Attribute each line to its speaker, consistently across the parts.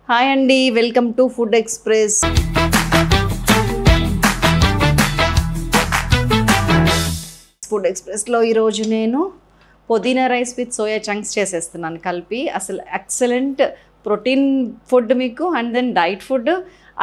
Speaker 1: Hi అండి, welcome to food express. Food ఎక్స్ప్రెస్లో ఈరోజు నేను పుదీనా రైస్ విత్ సోయా చంక్స్ చేసేస్తున్నాను కలిపి. అసలు ఎక్సలెంట్ ప్రోటీన్ ఫుడ్ మీకు, అండ్ దెన్ డైట్ ఫుడ్,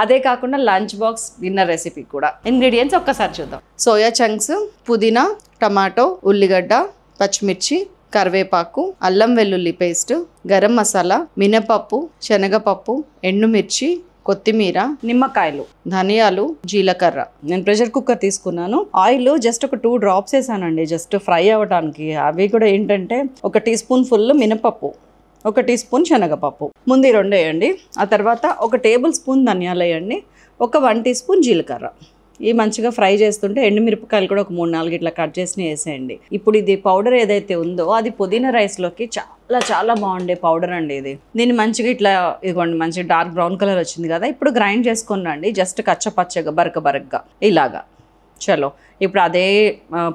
Speaker 1: అదే కాకుండా లంచ్ బాక్స్ డిన్నర్ రెసిపీ కూడా. ఇంగ్రీడియంట్స్ ఒక్కసారి చూద్దాం. సోయా చంక్స్, పుదీనా, టమాటో, ఉల్లిగడ్డ, పచ్చిమిర్చి, కరివేపాకు, అల్లం వెల్లుల్లి పేస్ట్, గరం మసాలా, మినపప్పు, శనగపప్పు, ఎండుమిర్చి, కొత్తిమీర, నిమ్మకాయలు, ధనియాలు, జీలకర్ర. నేను ప్రెషర్ కుక్కర్ తీసుకున్నాను. ఆయిల్ జస్ట్ ఒక 2 drops వేసానండి, జస్ట్ ఫ్రై అవ్వడానికి. అవి కూడా ఏంటంటే 1 teaspoon ఫుల్ మినపప్పు, 1 teaspoon శనగపప్పు. ముందు ఈ 2 వేయండి. ఆ తర్వాత 1 tablespoon ధనియాలు వేయండి, 1 teaspoon జీలకర్ర. ఈ మంచిగా ఫ్రై చేస్తుంటే ఎండుమిరపకాయలు కూడా ఒక 3-4 ఇట్లా కట్ చేసి వేసేయండి. ఇప్పుడు ఇది పౌడర్ ఏదైతే ఉందో అది పుదీనా రైస్లోకి చాలా బాగుండే పౌడర్ అండి ఇది. దీన్ని మంచిగా ఇట్లా ఇదిగోండి, మంచిగా డార్క్ బ్రౌన్ కలర్ వచ్చింది కదా. ఇప్పుడు గ్రైండ్ చేసుకున్నాండి, జస్ట్ కచ్చపచ్చగా బరకగా ఇలాగా. చలో ఇప్పుడు అదే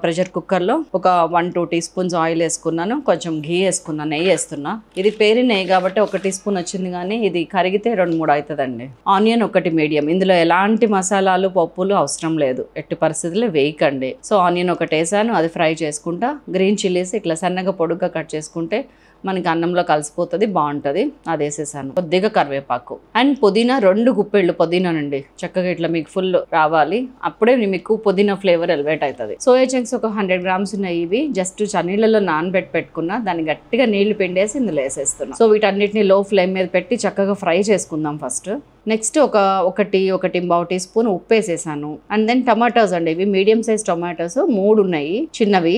Speaker 1: ప్రెషర్ కుక్కర్లో ఒక 1-2 teaspoons ఆయిల్ వేసుకున్నాను, కొంచెం ఘీ వేసుకున్నాను, నెయ్యి వేస్తున్నా. ఇది పేరు నెయ్యి కాబట్టి 1 teaspoon వచ్చింది, కానీ ఇది కరిగితే 2-3 అవుతుందండి. Onion 1 medium. ఇందులో ఎలాంటి మసాలాలు పప్పులు అవసరం లేదు, ఎట్టి పరిస్థితుల్లో వేయకండి. సో ఆనియన్ 1 వేసాను, అది ఫ్రై చేసుకుంటా. గ్రీన్ చిల్లీస్ ఇట్లా సన్నగా పొడుగ్గా కట్ చేసుకుంటే మనకి అన్నంలో కలిసిపోతుంది, బాగుంటుంది. అది వేసేసాను. కొద్దిగా కరివేపాకు అండ్ పుదీనా 2 గుప్పెళ్ళు పుదీనానండి. చక్కగా ఇట్లా మీకు ఫుల్ రావాలి, అప్పుడే మీకు పుదీనా ఫ్లేవర్ ఎలివేట్ అవుతుంది. సోయా చంక్స్ ఒక 100 grams ఉన్నాయి. ఇవి జస్ట్ చన్నీళ్ళలో పెట్టుకున్నా, దాన్ని గట్టిగా నీళ్లు పిండేసి ఇందులో వేసేస్తున్నా. సో వీటన్నిటిని లో ఫ్లేమ్ మీద పెట్టి చక్కగా ఫ్రై చేసుకుందాం ఫస్ట్. నెక్స్ట్ ఒక 1.5 teaspoon ఉప్పు వేసేసాను. అండ్ దెన్ టమాటోస్ అండి, ఇవి మీడియం సైజ్ టొమాటోస్ 3 ఉన్నాయి, చిన్నవి.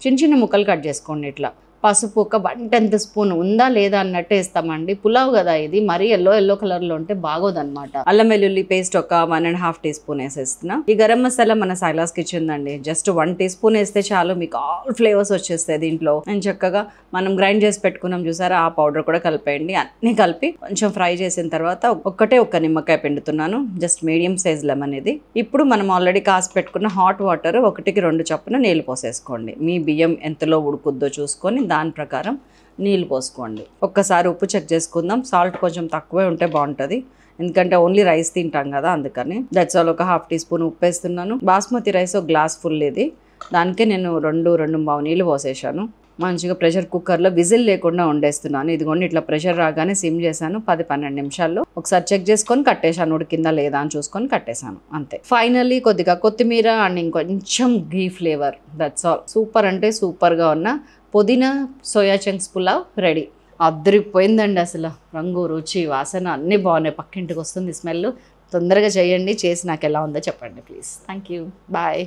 Speaker 1: చిన్న ముక్కలు కట్ చేసుకోండి. ఇట్లా పసుపు ఒక 1/10 teaspoon ఉందా లేదా అన్నట్టు వేస్తామండి. పులావ్ కదా ఇది, మరీ ఎల్లో కలర్లో ఉంటే బాగోదన్నమాట. అల్లం వెల్లుల్లి పేస్ట్ ఒక 1.5 teaspoon వేసేస్తున్నా. ఈ గరం మసాలా మన సైలాస్ కిచెన్ అండి, జస్ట్ 1 teaspoon వేస్తే చాలు, మీకు ఆల్ ఫ్లేవర్స్ వచ్చేస్తాయి దీంట్లో. అండ్ చక్కగా మనం గ్రైండ్ చేసి పెట్టుకున్నాం చూసారా, ఆ పౌడర్ కూడా కలిపేయండి. అన్నీ కలిపి కొంచెం ఫ్రై చేసిన తర్వాత ఒక్క నిమ్మకాయ పిండుతున్నాను, జస్ట్ మీడియం సైజ్ లెమన్ ఇది. ఇప్పుడు మనం ఆల్రెడీ కాసి పెట్టుకున్న హాట్ వాటర్ 1కి 2 చొప్పున నీళ్ళు పోసేసుకోండి. మీ బియ్యం ఎంతలో ఉడుకుద్దో చూసుకొని దాని ప్రకారం నీళ్ళు పోసుకోండి. ఒక్కసారి ఉప్పు చెక్ చేసుకుందాం. సాల్ట్ కొంచెం తక్కువే ఉంటే బాగుంటుంది, ఎందుకంటే ఓన్లీ రైస్ తింటాం కదా, అందుకని. That's all. ఒక 1/2 teaspoon ఉప్పు వేస్తున్నాను. బాస్మతి రైస్ ఒక గ్లాస్ ఫుల్ ఇది, దానికే నేను 2-2.5 నీళ్ళు పోసేసాను. మంచిగా ప్రెషర్ కుక్కర్లో విజిల్ లేకుండా వండేస్తున్నాను. ఇదిగోండి ఇట్లా ప్రెషర్ రాగానే సిమ్ చేశాను. 10-12 నిమిషాల్లో ఒకసారి చెక్ చేసుకొని కట్టేశాను, ఉడికిందా లేదా అని చూసుకొని కట్టేశాను, అంతే. ఫైనల్లీ కొద్దిగా కొత్తిమీర అండ్ ఇంకొంచెం ఘీ ఫ్లేవర్. That's all. సూపర్ అంటే సూపర్గా ఉన్న పుదీనా సోయా చంక్స్ పులావ్ రెడీ. అద్దరిపోయిందండి అసలు. రంగు, రుచి, వాసన అన్నీ బాగున్నాయి. పక్కింటికి వస్తుంది స్మెల్. తొందరగా చేయండి, చేసి నాకు ఎలా ఉందో చెప్పండి ప్లీజ్. Thank you, bye.